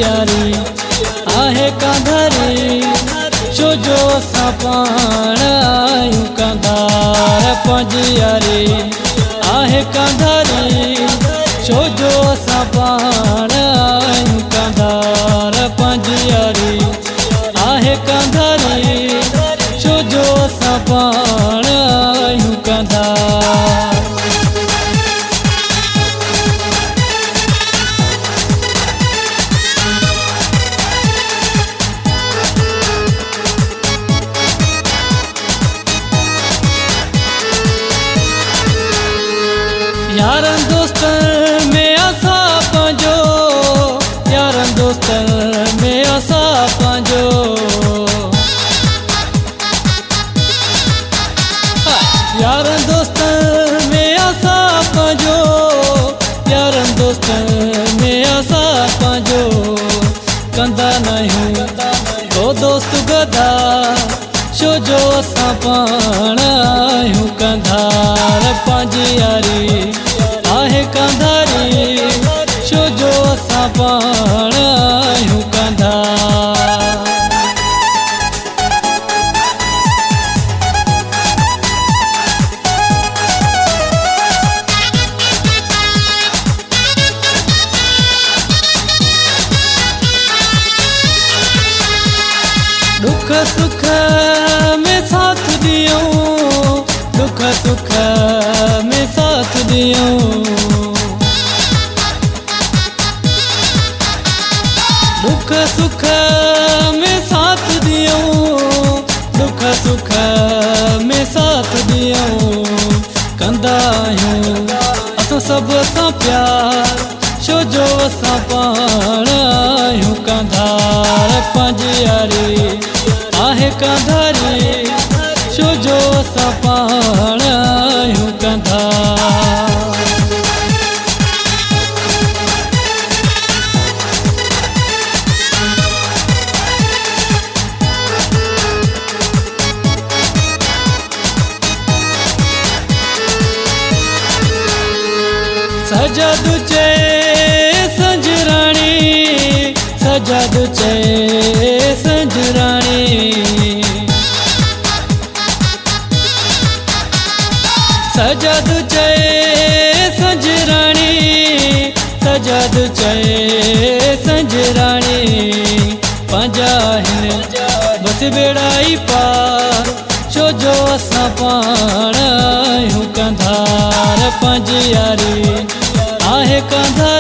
यारी आहे कंधारी छो जो असां पाण आहियूं कंधार पंहिंजी यारी आहे कंधारी छो जो असां पाण आहियूं कंधार पंहिंजी यारी आहे कंधारी छो जो असां पाण आहियूं कंधार। यारन दोस्तन में असा पंहिंजो यारन दोस्तन में असा पंहिंजो यारन दोस्तन में असा पंहिंजो यारन दोस्तन में असा पंहिंजो कंदा नहियूं तो दोस्त गदा छो जो असां पाण आहियूं कंधार पंहिंजी यारी आहे कंधारी छो जो असां पाण आहियूं कंधार। दुख सुख में साथ दियूं दुख सुख में साथ दियूं दुख सुख में साथ दियूं दुख सुख में साथ दियूं कंदा आहियूं असां सभु सां प्यार छो जो असां पाण आहियूं कंधार पंहिंजी यारी आहे कंधारी छो जो असां पाण आहियूं कंधार। सजद चे संजराणी सजद चे संजराणी सजद चे संजराणी सजद चे संजराणी पंहिंजा आहिनि बस बेड़ाई पार छो जो असां पाण आहियूं कंधार पंहिंजी यारी आहे कंधार